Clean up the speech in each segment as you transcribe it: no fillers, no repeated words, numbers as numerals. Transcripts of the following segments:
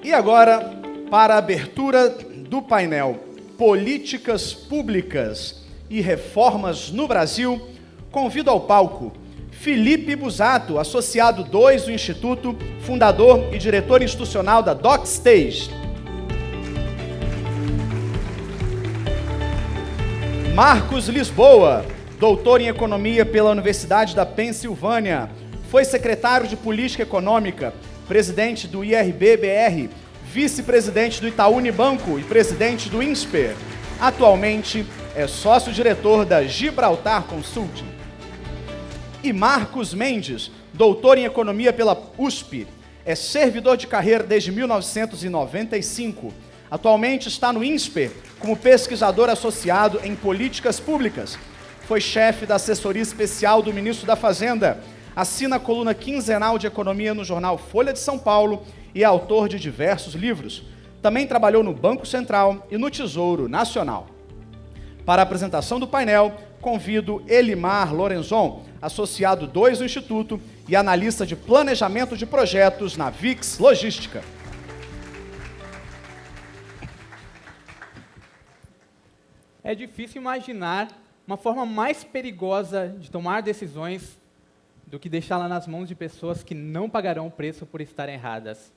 E agora, para a abertura do painel Políticas Públicas e Reformas no Brasil, convido ao palco Felipe Busato, associado 2 do Instituto, fundador e diretor institucional da DocStage. Marcos Lisboa, doutor em Economia pela Universidade da Pensilvânia, foi secretário de Política Econômica, presidente do IRB-BR, vice-presidente do Itaú Unibanco e presidente do INSPER. Atualmente é sócio-diretor da Gibraltar Consulting. E Marcos Mendes, doutor em Economia pela USP, é servidor de carreira desde 1995. Atualmente está no INSPER como pesquisador associado em políticas públicas. Foi chefe da assessoria especial do ministro da Fazenda, assina a coluna quinzenal de economia no jornal Folha de São Paulo e é autor de diversos livros. Também trabalhou no Banco Central e no Tesouro Nacional. Para a apresentação do painel, convido Elimar Lorenzon, associado 2 do Instituto e analista de planejamento de projetos na VIX Logística. É difícil imaginar uma forma mais perigosa de tomar decisões do que deixá-la nas mãos de pessoas que não pagarão o preço por estarem erradas.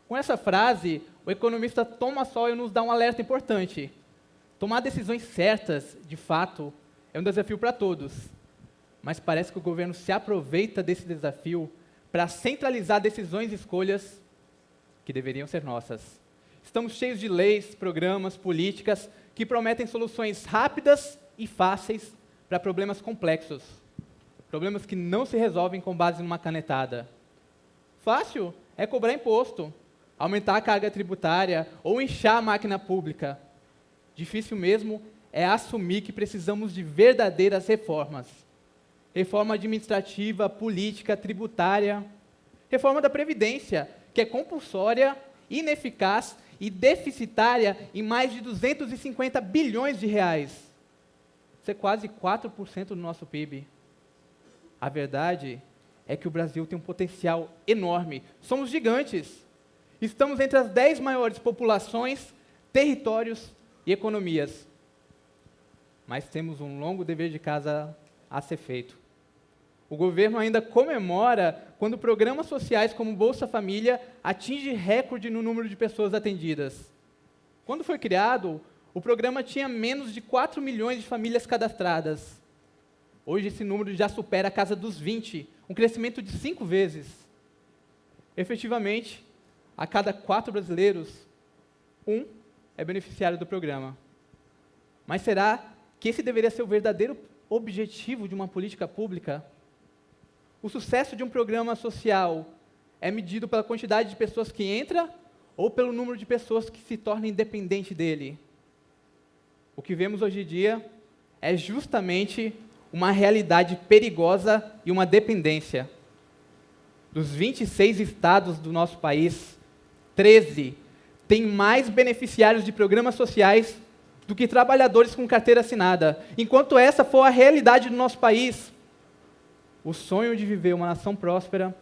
Com essa frase, o economista Thomas Sowell nos dá um alerta importante. Tomar decisões certas, de fato, é um desafio para todos. Mas parece que o governo se aproveita desse desafio para centralizar decisões e escolhas que deveriam ser nossas. Estamos cheios de leis, programas, políticas que prometem soluções rápidas e fáceis para problemas complexos. Problemas que não se resolvem com base numa canetada. Fácil é cobrar imposto, aumentar a carga tributária ou inchar a máquina pública. Difícil mesmo é assumir que precisamos de verdadeiras reformas. Reforma administrativa, política, tributária. Reforma da Previdência, que é compulsória, ineficaz e deficitária em mais de 250 bilhões de reais. Isso é quase 4% do nosso PIB. A verdade é que o Brasil tem um potencial enorme. Somos gigantes. Estamos entre as 10 maiores populações, territórios e economias. Mas temos um longo dever de casa a ser feito. O governo ainda comemora quando programas sociais como Bolsa Família atingem recorde no número de pessoas atendidas. Quando foi criado, o programa tinha menos de 4 milhões de famílias cadastradas. Hoje esse número já supera a casa dos 20, um crescimento de 5 vezes. Efetivamente, a cada 4 brasileiros, 1 é beneficiário do programa. Mas será que esse deveria ser o verdadeiro objetivo de uma política pública? O sucesso de um programa social é medido pela quantidade de pessoas que entram ou pelo número de pessoas que se tornam independentes dele? O que vemos hoje em dia é justamente uma realidade perigosa e uma dependência. Dos 26 estados do nosso país, 13 têm mais beneficiários de programas sociais do que trabalhadores com carteira assinada. Enquanto essa for a realidade do nosso país, o sonho de viver uma nação próspera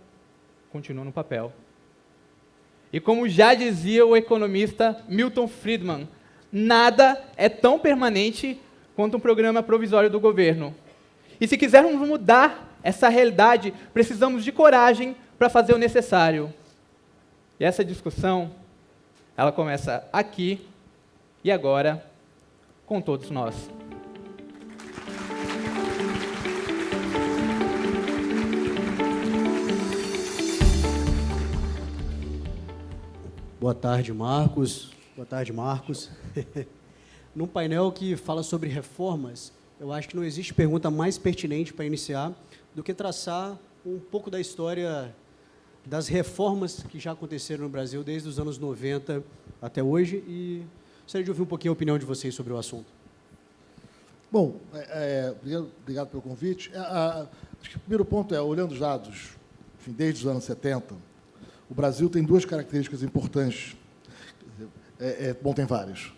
continua no papel. E como já dizia o economista Milton Friedman, nada é tão permanente quanto um programa provisório do governo. E se quisermos mudar essa realidade, precisamos de coragem para fazer o necessário. E essa discussão, ela começa aqui e agora com todos nós. Boa tarde, Marcos. Boa tarde, Marcos. Num painel que fala sobre reformas, eu acho que não existe pergunta mais pertinente para iniciar do que traçar um pouco da história das reformas que já aconteceram no Brasil desde os anos 90 até hoje e gostaria de ouvir um pouquinho a opinião de vocês sobre o assunto. Bom, obrigado pelo convite. Acho que o primeiro ponto é, olhando os dados, enfim, desde os anos 70, o Brasil tem 2 características importantes. Bom, tem várias.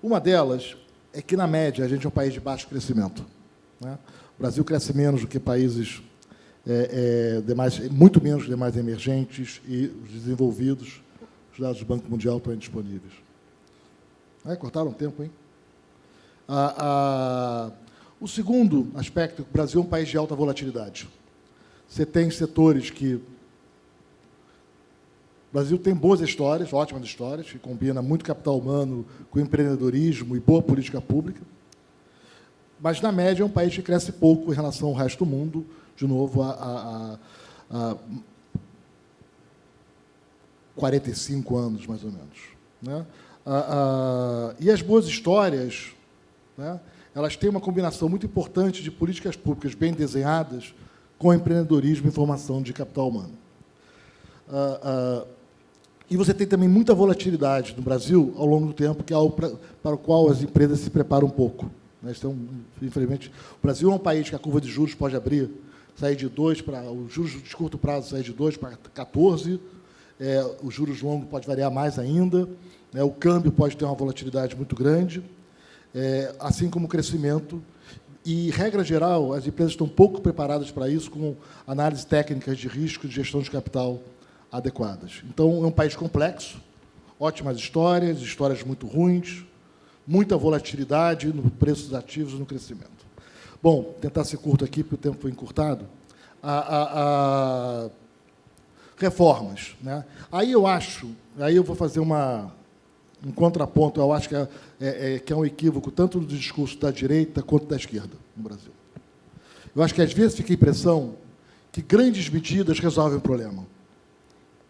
Uma delas é que, na média, a gente é um país de baixo crescimento, né? O Brasil cresce menos do que países muito menos que demais emergentes e os desenvolvidos. Os dados do Banco Mundial estão aí disponíveis. Cortaram o tempo, hein? O segundo aspecto é que o Brasil é um país de alta volatilidade. Você tem setores que... O Brasil tem boas histórias, ótimas histórias, que combina muito capital humano com empreendedorismo e boa política pública. Mas, na média, é um país que cresce pouco em relação ao resto do mundo, de novo, há 45 anos, mais ou menos. Né? E as boas histórias, né, elas têm uma combinação muito importante de políticas públicas bem desenhadas com empreendedorismo e formação de capital humano. E você tem também muita volatilidade no Brasil ao longo do tempo, que é algo para o qual as empresas se preparam um pouco. Então, infelizmente, o Brasil é um país que a curva de juros pode abrir, sair de 2 para... Os juros de curto prazo sair de 2 para 14, os juros longos pode variar mais ainda, o câmbio pode ter uma volatilidade muito grande, assim como o crescimento. E, regra geral, as empresas estão pouco preparadas para isso, com análises técnicas de risco e de gestão de capital adequadas. Então, é um país complexo, ótimas histórias muito ruins, muita volatilidade no preço dos ativos e no crescimento. Bom, tentar ser curto aqui, porque o tempo foi encurtado. Reformas. Né? Aí eu vou fazer um contraponto, eu acho que é um equívoco tanto do discurso da direita quanto da esquerda no Brasil. Eu acho que, às vezes, fica a impressão que grandes medidas resolvem o problema.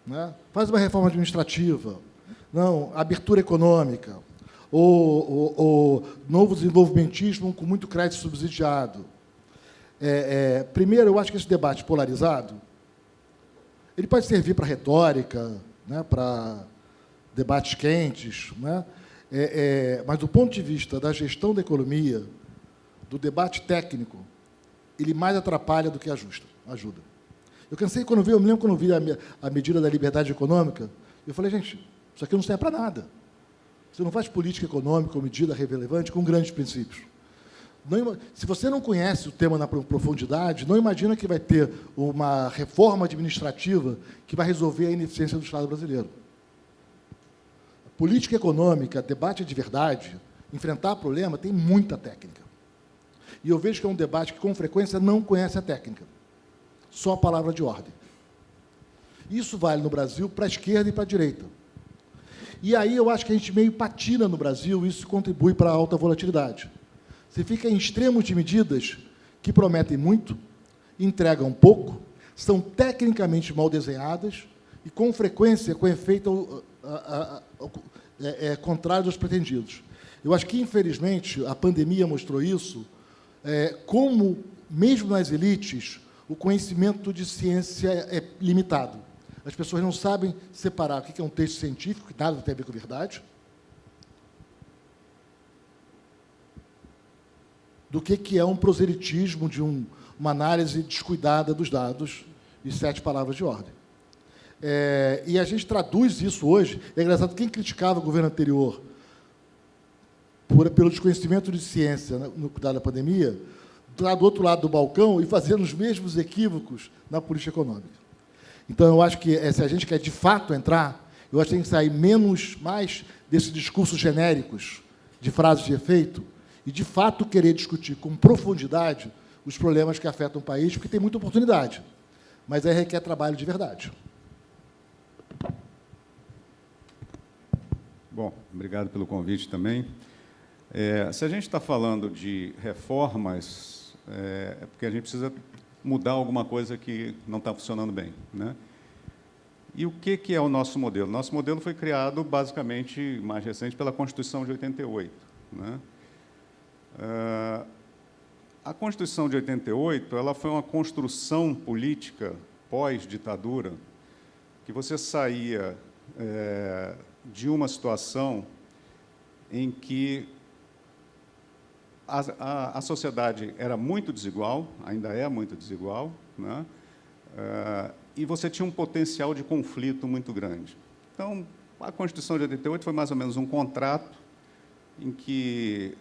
Né? Faz uma reforma administrativa, não, abertura econômica, ou novo desenvolvimentismo com muito crédito subsidiado. Primeiro, eu acho que esse debate polarizado ele pode servir para retórica, né, para debates quentes, né? Mas, do ponto de vista da gestão da economia, do debate técnico, ele mais atrapalha do que ajuda. Eu me lembro quando eu vi a medida da liberdade econômica, eu falei, gente, isso aqui não serve para nada. Você não faz política econômica ou medida relevante com grandes princípios. Se você não conhece o tema na profundidade, não imagina que vai ter uma reforma administrativa que vai resolver a ineficiência do Estado brasileiro. Política econômica, debate de verdade, enfrentar problema, tem muita técnica. E eu vejo que é um debate que, com frequência, não conhece a técnica. Só a palavra de ordem. Isso vale no Brasil para a esquerda e para a direita. E aí eu acho que a gente meio patina no Brasil, e isso contribui para a alta volatilidade. Você fica em extremos de medidas que prometem muito, entregam pouco, são tecnicamente mal desenhadas e, com frequência, com efeito contrário aos pretendidos. Eu acho que, infelizmente, a pandemia mostrou isso, como, mesmo nas elites, o conhecimento de ciência é limitado. As pessoas não sabem separar o que é um texto científico, que nada tem a ver com a verdade, do que é um proselitismo de uma análise descuidada dos dados e 7 palavras de ordem. E a gente traduz isso hoje. É engraçado, quem criticava o governo anterior pelo desconhecimento de ciência no cuidado da pandemia, lá do outro lado do balcão e fazendo os mesmos equívocos na política econômica. Então, eu acho que, se a gente quer, de fato, entrar, eu acho que tem que sair mais desses discursos genéricos, de frases de efeito, e, de fato, querer discutir com profundidade os problemas que afetam o país, porque tem muita oportunidade, mas aí requer trabalho de verdade. Bom, obrigado pelo convite também. Se a gente está falando de reformas, é porque a gente precisa mudar alguma coisa que não está funcionando bem, né? E o que é o nosso modelo? Nosso modelo foi criado, basicamente, mais recente, pela Constituição de 88. Né? A Constituição de 88 ela foi uma construção política pós-ditadura, que você saía de uma situação em que a sociedade era muito desigual, ainda é muito desigual, né? E você tinha um potencial de conflito muito grande. Então, a Constituição de 88 foi mais ou menos um contrato em que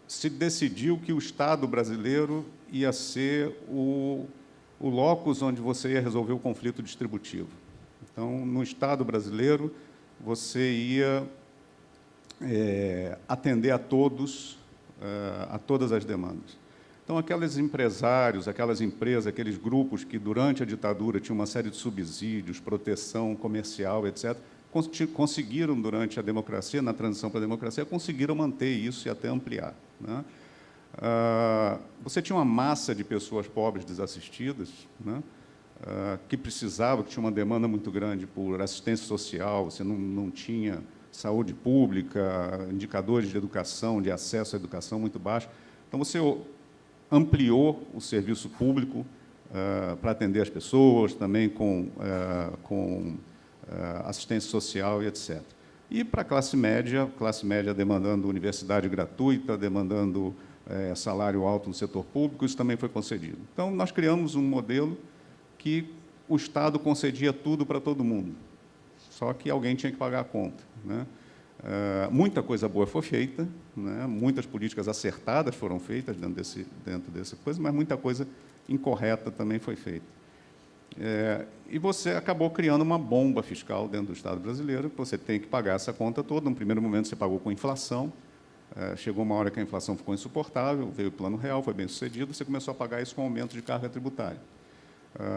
se decidiu que o Estado brasileiro ia ser o locus onde você ia resolver o conflito distributivo. Então, no Estado brasileiro, você ia atender a todos, a todas as demandas. Então, aqueles empresários, aquelas empresas, aqueles grupos que, durante a ditadura, tinham uma série de subsídios, proteção comercial, etc., conseguiram, durante a democracia, na transição para a democracia, conseguiram manter isso e até ampliar, né? Você tinha uma massa de pessoas pobres desassistidas, né, que precisavam, que tinha uma demanda muito grande por assistência social, você não tinha saúde pública, indicadores de educação, de acesso à educação muito baixos. Então, você ampliou o serviço público para atender as pessoas, também com assistência social e etc. E para a classe média demandando universidade gratuita, demandando salário alto no setor público, isso também foi concedido. Então, nós criamos um modelo que o Estado concedia tudo para todo mundo, só que alguém tinha que pagar a conta, né? Muita coisa boa foi feita, né? Muitas políticas acertadas foram feitas dentro dessa coisa, mas muita coisa incorreta também foi feita. E você acabou criando uma bomba fiscal dentro do Estado brasileiro, que você tem que pagar essa conta toda. No primeiro momento, você pagou com inflação, chegou uma hora que a inflação ficou insuportável, veio o Plano Real, foi bem sucedido, você começou a pagar isso com aumento de carga tributária.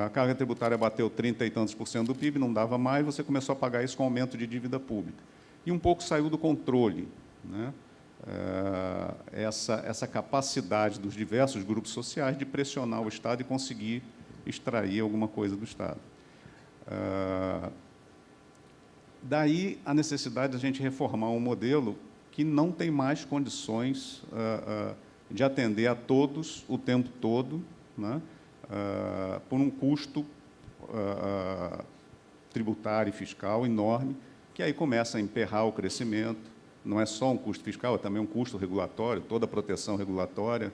A carga tributária bateu 30 e tantos % do PIB, não dava mais, você começou a pagar isso com aumento de dívida pública. E um pouco saiu do controle, né, essa capacidade dos diversos grupos sociais de pressionar o Estado e conseguir extrair alguma coisa do Estado. Daí a necessidade de a gente reformar um modelo que não tem mais condições de atender a todos o tempo todo, né, por um custo tributário e fiscal enorme, que aí começa a emperrar o crescimento. Não é só um custo fiscal, é também um custo regulatório. Toda a proteção regulatória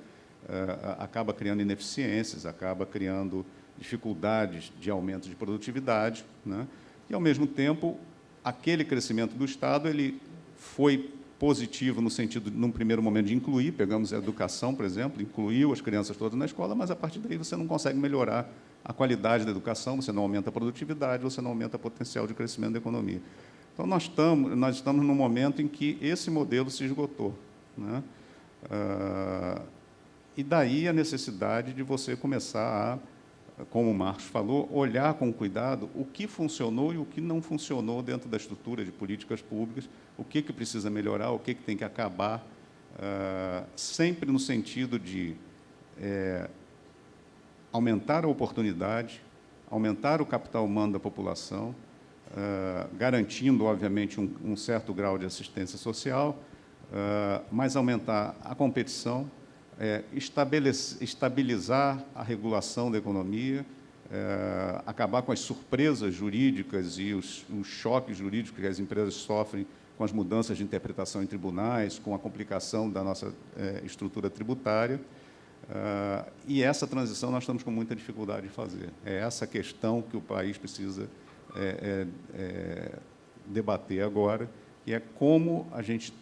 acaba criando ineficiências, acaba criando dificuldades de aumento de produtividade, né? E, ao mesmo tempo, aquele crescimento do Estado ele foi positivo no sentido, num primeiro momento, de incluir, pegamos a educação, por exemplo, incluiu as crianças todas na escola, mas, a partir daí, você não consegue melhorar a qualidade da educação, você não aumenta a produtividade, você não aumenta o potencial de crescimento da economia. Então, nós estamos num momento em que esse modelo se esgotou, né? E daí a necessidade de você começar a, como o Marcos falou, olhar com cuidado o que funcionou e o que não funcionou dentro da estrutura de políticas públicas, o que precisa melhorar, o que tem que acabar, sempre no sentido de aumentar a oportunidade, aumentar o capital humano da população, garantindo, obviamente, um certo grau de assistência social, mas aumentar a competição, estabilizar a regulação da economia, acabar com as surpresas jurídicas e os choques jurídicos que as empresas sofrem com as mudanças de interpretação em tribunais, com a complicação da nossa estrutura tributária. E essa transição nós estamos com muita dificuldade de fazer. É essa questão que o país precisa debater agora, que é como a gente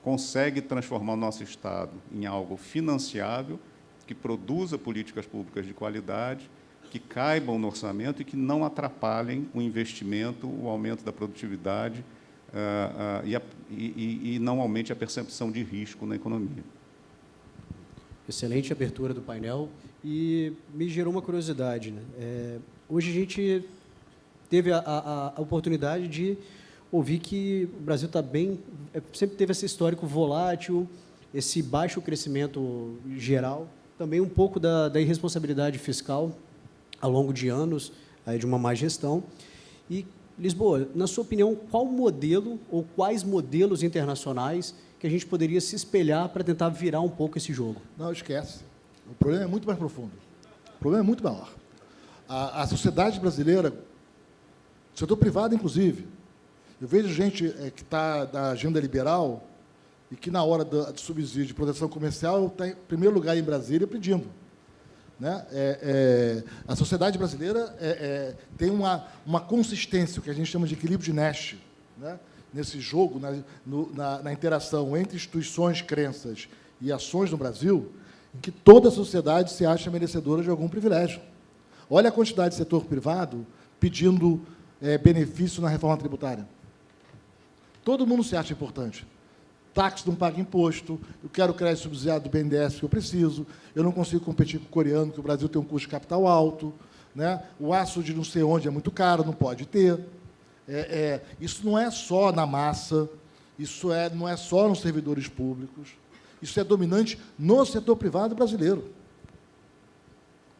consegue transformar o nosso Estado em algo financiável, que produza políticas públicas de qualidade, que caibam no orçamento e que não atrapalhem o investimento, o aumento da produtividade e não aumente a percepção de risco na economia. Excelente abertura do painel. E me gerou uma curiosidade, né? Hoje a gente teve a oportunidade de ouvir que o Brasil está bem, sempre teve esse histórico volátil, esse baixo crescimento geral, também um pouco da irresponsabilidade fiscal ao longo de anos, de uma má gestão. E, Lisboa, na sua opinião, qual modelo ou quais modelos internacionais que a gente poderia se espelhar para tentar virar um pouco esse jogo? Não, esquece. O problema é muito mais profundo. O problema é muito maior. A sociedade brasileira, setor privado, inclusive, eu vejo gente que está na agenda liberal e que, na hora de subsídio de proteção comercial, está em primeiro lugar em Brasília pedindo, né? A sociedade brasileira tem uma consistência, o que a gente chama de equilíbrio de Nash, né? Nesse jogo, na interação entre instituições, crenças e ações no Brasil, em que toda a sociedade se acha merecedora de algum privilégio. Olha a quantidade de setor privado pedindo benefício na reforma tributária. Todo mundo se acha importante. Táxi não paga imposto, eu quero crédito subsidiado do BNDES que eu preciso, eu não consigo competir com o coreano, que o Brasil tem um custo de capital alto, né? O aço de não sei onde é muito caro, não pode ter. Isso não é só na massa, isso não é só nos servidores públicos, isso é dominante no setor privado brasileiro.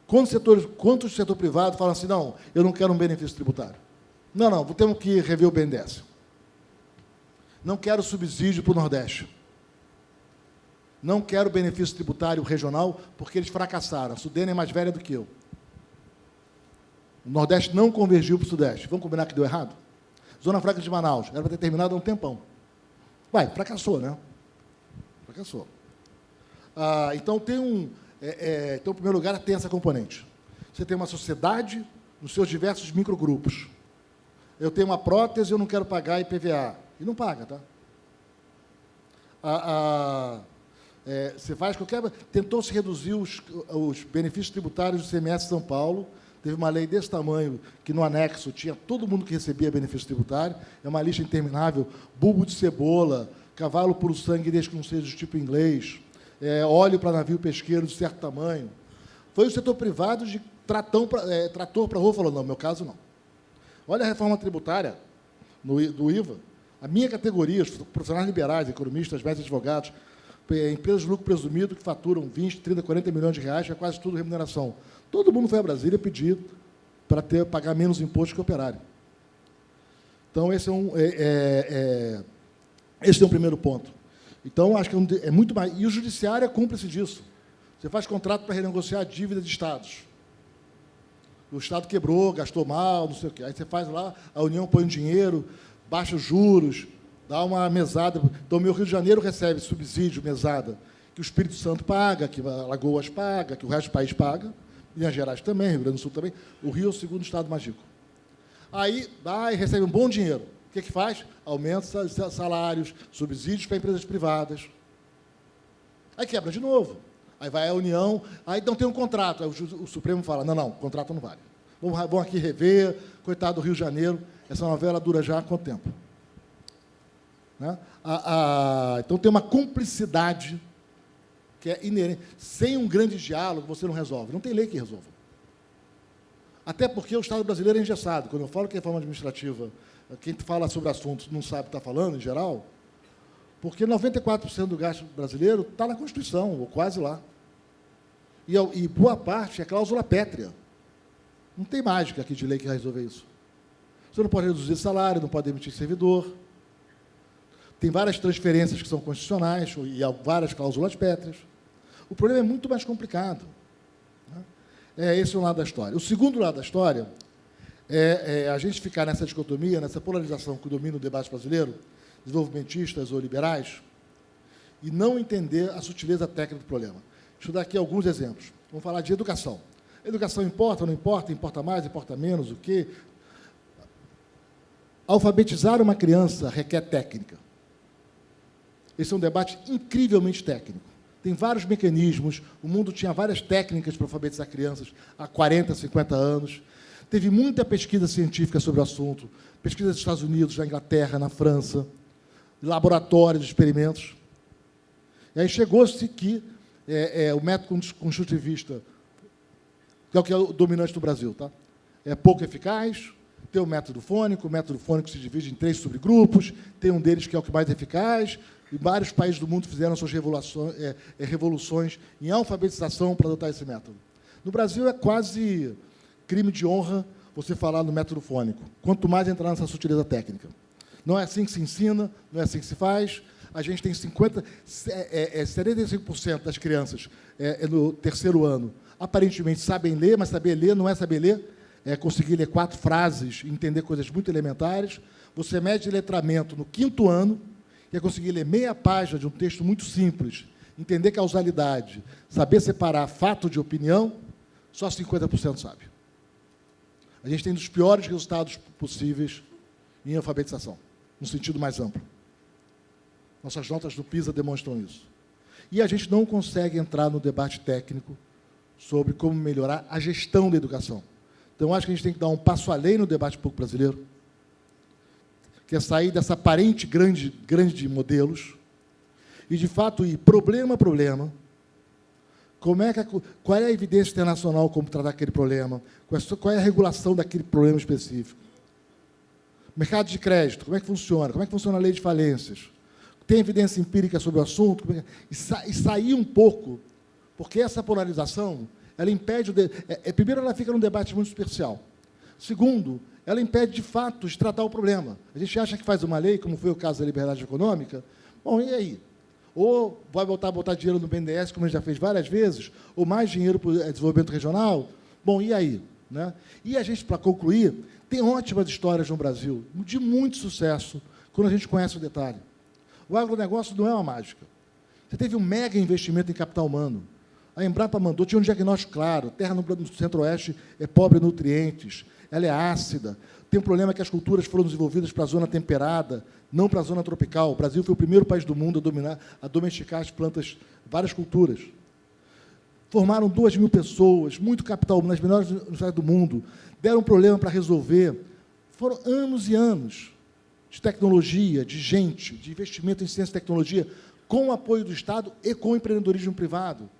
Quantos do setor privado falam assim, não, eu não quero um benefício tributário? Não, temos que rever o BNDES. Não quero subsídio para o Nordeste. Não quero benefício tributário regional, porque eles fracassaram. A Sudene é mais velha do que eu. O Nordeste não convergiu para o Sudeste. Vamos combinar que deu errado? Zona Franca de Manaus, era para ter terminado há um tempão. Fracassou, né? Fracassou. Então, em primeiro lugar, tem essa componente. Você tem uma sociedade nos seus diversos microgrupos. Eu tenho uma prótese, eu não quero pagar IPVA. E não paga, tá? Você faz qualquer... Tentou-se reduzir os benefícios tributários do CMS de São Paulo. Teve uma lei desse tamanho, que no anexo tinha todo mundo que recebia benefício tributário. É uma lista interminável. Bulbo de cebola, cavalo puro sangue, desde que não seja do tipo inglês, óleo para navio pesqueiro de certo tamanho. Foi o setor privado de trator para rua, falou, não, no meu caso, não. Olha a reforma tributária do IVA. A minha categoria, os profissionais liberais, economistas, médicos, advogados, empresas de lucro presumido que faturam 20, 30, 40 milhões de reais, é quase tudo remuneração. Todo mundo foi a Brasília pedir para pagar menos imposto que o operário. Então, esse é um primeiro ponto. Então, acho que é muito mais... E o judiciário é cúmplice disso. Você faz contrato para renegociar a dívida de estados. O estado quebrou, gastou mal, não sei o quê. Aí você faz lá, a União põe o dinheiro, baixa os juros, dá uma mesada. Então, o meu Rio de Janeiro recebe subsídio, mesada, que o Espírito Santo paga, que Alagoas paga, que o resto do país paga, Minas Gerais também, Rio Grande do Sul também. O Rio é o segundo estado mais rico. Aí, vai e recebe um bom dinheiro. O que faz? Aumenta salários, subsídios para empresas privadas. Aí quebra de novo. Aí vai a União, aí não tem um contrato. Aí o Supremo fala, não, contrato não vale. Vamos aqui rever, coitado do Rio de Janeiro. Essa novela dura já há quanto tempo? Né? Então, tem uma cumplicidade que é inerente. Sem um grande diálogo, você não resolve. Não tem lei que resolva. Até porque o Estado brasileiro é engessado. Quando eu falo que é reforma administrativa, quem fala sobre assuntos não sabe o que está falando, em geral, porque 94% do gasto brasileiro está na Constituição, ou quase lá. E boa parte é cláusula pétrea. Não tem mágica aqui de lei que vai resolver isso. Você não pode reduzir salário, não pode demitir servidor. Tem várias transferências que são constitucionais e há várias cláusulas pétreas. O problema é muito mais complicado. Esse é um lado da história. O segundo lado da história é a gente ficar nessa dicotomia, nessa polarização que domina o debate brasileiro, desenvolvimentistas ou liberais, e não entender a sutileza técnica do problema. Deixa eu dar aqui alguns exemplos. Vamos falar de educação. Educação importa ou não importa? Importa mais, importa menos? O quê? Alfabetizar uma criança requer técnica. Esse é um debate incrivelmente técnico. Tem vários mecanismos. O mundo tinha várias técnicas para alfabetizar crianças há 40, 50 anos. Teve muita pesquisa científica sobre o assunto. Pesquisa dos Estados Unidos, na Inglaterra, na França. Laboratórios de experimentos. E aí chegou-se que o método construtivista, que é o dominante do Brasil, tá? É pouco eficaz. Tem o método fônico se divide em 3 subgrupos, tem um deles que é o que mais eficaz, e vários países do mundo fizeram suas revoluções em alfabetização para adotar esse método. No Brasil, é quase crime de honra você falar no método fônico, quanto mais entrar nessa sutileza técnica. Não é assim que se ensina, não é assim que se faz. A gente tem 75% das crianças no terceiro ano, aparentemente sabem ler, mas saber ler não é saber ler, é conseguir ler 4 frases e entender coisas muito elementares. Você mede letramento no 5º ano, que é conseguir ler meia página de um texto muito simples, entender causalidade, saber separar fato de opinião, só 50% sabe. A gente tem um dos piores resultados possíveis em alfabetização, no sentido mais amplo. Nossas notas do PISA demonstram isso. E a gente não consegue entrar no debate técnico sobre como melhorar a gestão da educação. Então, acho que a gente tem que dar um passo além no debate público brasileiro, que é sair dessa aparente grande de modelos e, de fato, ir problema a problema. Qual é a evidência internacional como tratar aquele problema? Qual é a regulação daquele problema específico? Mercado de crédito, como é que funciona? Como é que funciona a lei de falências? Tem evidência empírica sobre o assunto? E sair um pouco, porque essa polarização, ela impede... Primeiro, ela fica num debate muito superficial. Segundo, ela impede, de fato, de tratar o problema. A gente acha que faz uma lei, como foi o caso da liberdade econômica, bom, e aí? Ou vai botar dinheiro no BNDES, como a gente já fez várias vezes, ou mais dinheiro para o desenvolvimento regional, bom, e aí? Né? E a gente, para concluir, tem ótimas histórias no Brasil, de muito sucesso, quando a gente conhece o detalhe. O agronegócio não é uma mágica. Você teve um mega investimento em capital humano. A Embrapa mandou, tinha um diagnóstico claro, terra no centro-oeste é pobre em nutrientes, ela é ácida, tem um problema que as culturas foram desenvolvidas para a zona temperada, não para a zona tropical. O Brasil foi o primeiro país do mundo a domesticar as plantas, várias culturas. Formaram 2.000 pessoas, muito capital, nas melhores universidades do mundo, deram um problema para resolver. Foram anos e anos de tecnologia, de gente, de investimento em ciência e tecnologia, com o apoio do Estado e com o empreendedorismo privado.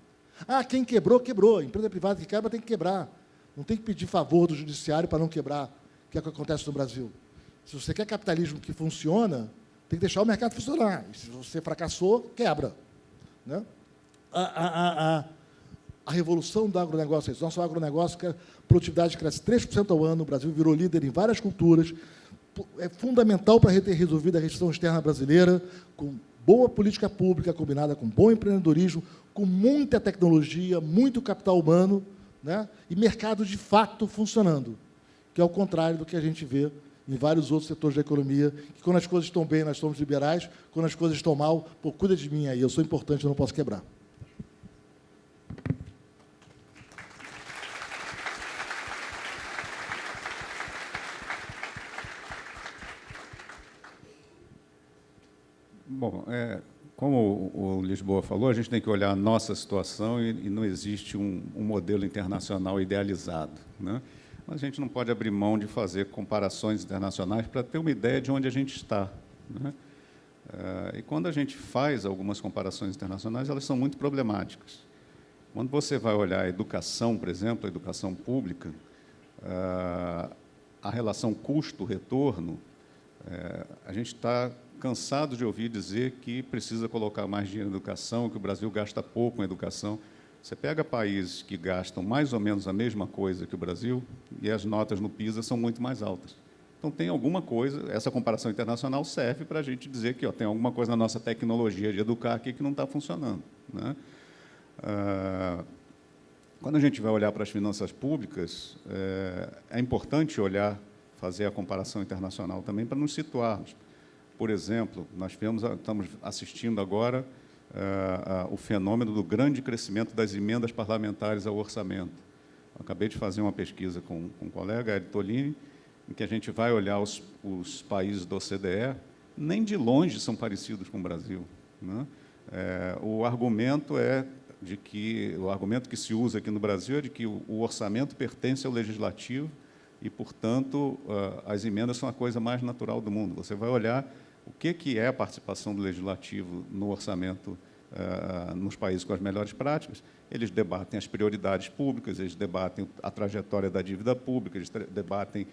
Ah, quem quebrou, quebrou. A empresa privada que quebra tem que quebrar. Não tem que pedir favor do judiciário para não quebrar, que é o que acontece no Brasil. Se você quer capitalismo que funciona, tem que deixar o mercado funcionar. E se você fracassou, quebra. Né? A revolução do agronegócio é isso. Nosso agronegócio, a produtividade cresce 3% ao ano, o Brasil virou líder em várias culturas, é fundamental para ter resolvido a restrição externa brasileira, com boa política pública combinada com bom empreendedorismo, com muita tecnologia, muito capital humano, né? E mercado de fato funcionando, que é o contrário do que a gente vê em vários outros setores da economia, que quando as coisas estão bem, nós somos liberais, quando as coisas estão mal, pô, cuida de mim aí, eu sou importante, eu não posso quebrar. Bom, como o Lisboa falou, a gente tem que olhar a nossa situação e não existe um modelo internacional idealizado, né? Mas a gente não pode abrir mão de fazer comparações internacionais para ter uma ideia de onde a gente está, né? E quando a gente faz algumas comparações internacionais, elas são muito problemáticas. Quando você vai olhar a educação, por exemplo, a educação pública, a relação custo-retorno, a gente está cansado de ouvir dizer que precisa colocar mais dinheiro em educação, que o Brasil gasta pouco em educação. Você pega países que gastam mais ou menos a mesma coisa que o Brasil e as notas no PISA são muito mais altas. Então, tem alguma coisa, essa comparação internacional serve para a gente dizer que tem alguma coisa na nossa tecnologia de educar aqui que não está funcionando, né? Quando a gente vai olhar para as finanças públicas, é importante fazer a comparação internacional também para nos situarmos. Por exemplo, estamos assistindo agora o fenômeno do grande crescimento das emendas parlamentares ao orçamento. Eu acabei de fazer uma pesquisa com um colega, Ed Tolini, em que a gente vai olhar os países da OCDE, nem de longe são parecidos com o Brasil, né? O argumento que se usa aqui no Brasil é de que o orçamento pertence ao legislativo e, portanto, as emendas são a coisa mais natural do mundo. Você vai olhar o que é a participação do legislativo no orçamento nos países com as melhores práticas. Eles debatem as prioridades públicas, eles debatem a trajetória da dívida pública, eles debatem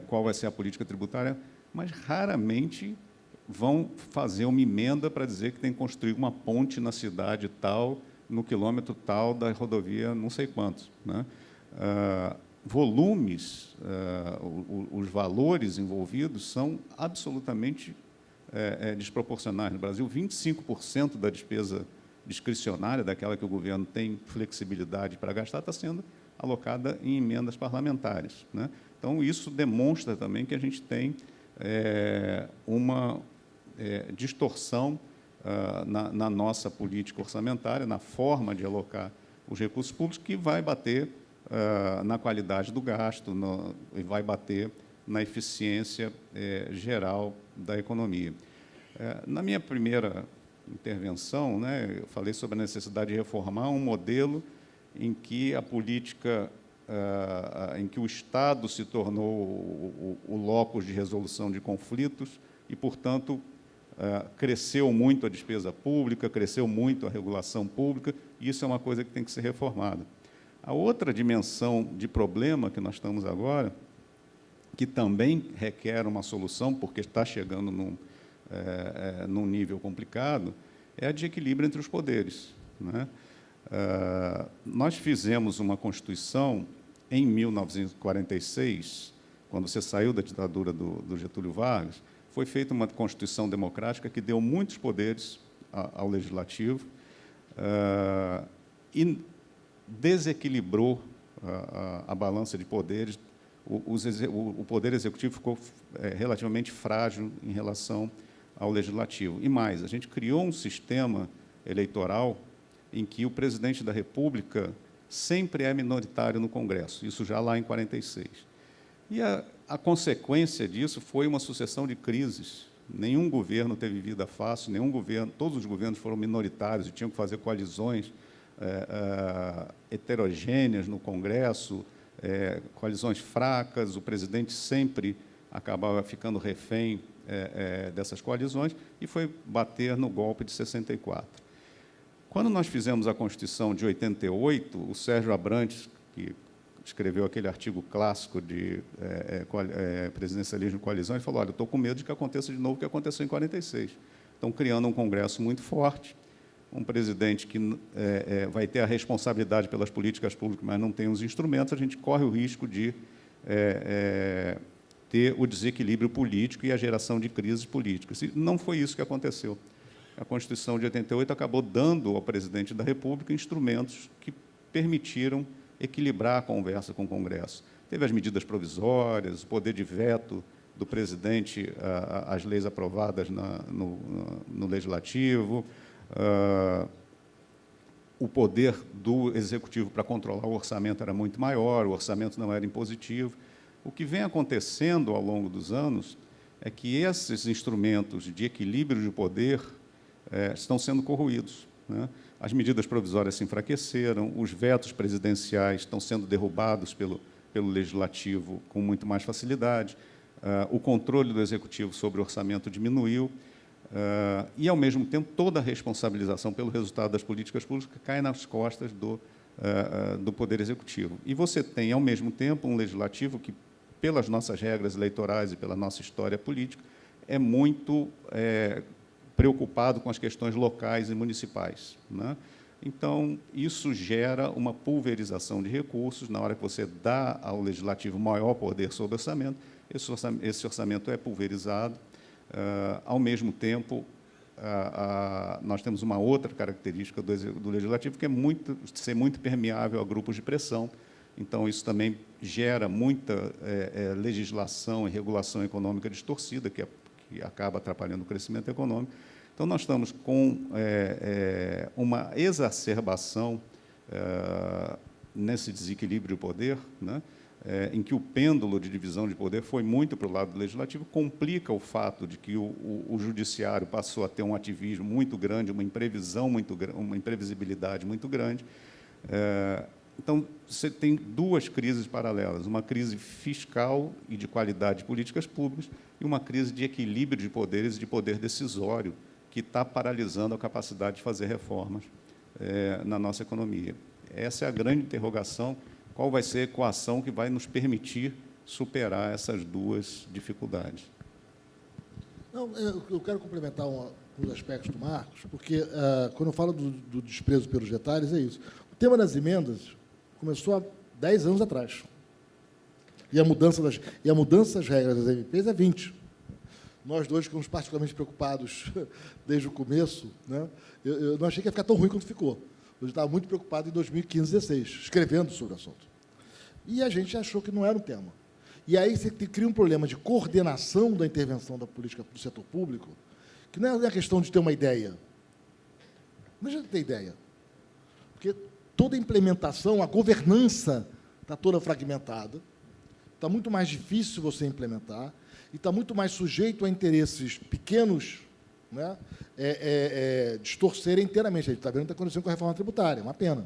qual vai ser a política tributária, mas raramente vão fazer uma emenda para dizer que tem que construir uma ponte na cidade tal, no quilômetro tal da rodovia não sei quantos, né? Volumes, os valores envolvidos são absolutamente desproporcionais. No Brasil, 25% da despesa discricionária, daquela que o governo tem flexibilidade para gastar, está sendo alocada em emendas parlamentares, né? Então, isso demonstra também que a gente tem uma distorção na nossa política orçamentária, na forma de alocar os recursos públicos, que vai bater na qualidade do gasto e vai bater na eficiência geral da economia. Na minha primeira intervenção, né, eu falei sobre a necessidade de reformar um modelo em que a política em que o Estado se tornou o locus de resolução de conflitos e, portanto, cresceu muito a despesa pública, cresceu muito a regulação pública, e isso é uma coisa que tem que ser reformada. A outra dimensão de problema que nós estamos agora, que também requer uma solução, porque está chegando num nível complicado, é a de equilíbrio entre os poderes, né? Nós fizemos uma Constituição em 1946, quando você saiu da ditadura do Getúlio Vargas, foi feita uma Constituição democrática que deu muitos poderes ao Legislativo e desequilibrou a balança de poderes. O Poder Executivo ficou relativamente frágil em relação ao Legislativo. E mais, a gente criou um sistema eleitoral em que o presidente da República sempre é minoritário no Congresso, isso já lá em 46. E a consequência disso foi uma sucessão de crises. Nenhum governo teve vida fácil, todos os governos foram minoritários e tinham que fazer coalizões heterogêneas no Congresso, coalizões fracas, o presidente sempre acabava ficando refém dessas coalizões e foi bater no golpe de 64. Quando nós fizemos a Constituição de 88, o Sérgio Abrantes, que escreveu aquele artigo clássico de presidencialismo e coalizão, ele falou, olha, eu estou com medo de que aconteça de novo o que aconteceu em 46. Estão criando um Congresso muito forte, um presidente que vai ter a responsabilidade pelas políticas públicas, mas não tem os instrumentos, a gente corre o risco de ter o desequilíbrio político e a geração de crises políticas. E não foi isso que aconteceu. A Constituição de 88 acabou dando ao presidente da República instrumentos que permitiram equilibrar a conversa com o Congresso. Teve as medidas provisórias, o poder de veto do presidente às leis aprovadas no Legislativo, o poder do Executivo para controlar o orçamento era muito maior, o orçamento não era impositivo. O que vem acontecendo ao longo dos anos é que esses instrumentos de equilíbrio de poder estão sendo corroídos, né? As medidas provisórias se enfraqueceram, os vetos presidenciais estão sendo derrubados pelo Legislativo com muito mais facilidade, o controle do Executivo sobre o orçamento diminuiu, e, ao mesmo tempo, toda a responsabilização pelo resultado das políticas públicas cai nas costas do Poder Executivo. E você tem, ao mesmo tempo, um Legislativo que, pelas nossas regras eleitorais e pela nossa história política, é muito preocupado com as questões locais e municipais, né? Então, isso gera uma pulverização de recursos. Na hora que você dá ao Legislativo maior poder sobre o orçamento, esse orçamento é pulverizado. Ao mesmo tempo, nós temos uma outra característica do Legislativo, que é ser muito permeável a grupos de pressão. Então, isso também gera muita legislação e regulação econômica distorcida, que acaba atrapalhando o crescimento econômico. Então, nós estamos com uma exacerbação nesse desequilíbrio de poder, né? Em que o pêndulo de divisão de poder foi muito para o lado do Legislativo, complica o fato de que o Judiciário passou a ter um ativismo muito grande, uma imprevisibilidade muito grande. Então, você tem duas crises paralelas, uma crise fiscal e de qualidade de políticas públicas e uma crise de equilíbrio de poderes e de poder decisório, que está paralisando a capacidade de fazer reformas na nossa economia. Essa é a grande interrogação, qual vai ser a equação que vai nos permitir superar essas duas dificuldades. Não, eu quero complementar uns aspectos do Marcos, porque, quando eu falo do desprezo pelos detalhes, é isso. O tema das emendas começou há 10 anos atrás. E a mudança das regras das MPs é 20. Nós dois ficamos particularmente preocupados desde o começo, né? Eu não achei que ia ficar tão ruim quanto ficou. Eu estava muito preocupado em 2015, 2016, escrevendo sobre o assunto. E a gente achou que não era um tema. E aí você cria um problema de coordenação da intervenção da política do setor público, que não é a questão de ter uma ideia. Não adianta ter ideia. Porque toda a implementação, a governança está toda fragmentada, está muito mais difícil você implementar, e está muito mais sujeito a interesses pequenos, né, distorcerem inteiramente. A gente está vendo o que está acontecendo com a reforma tributária, uma pena.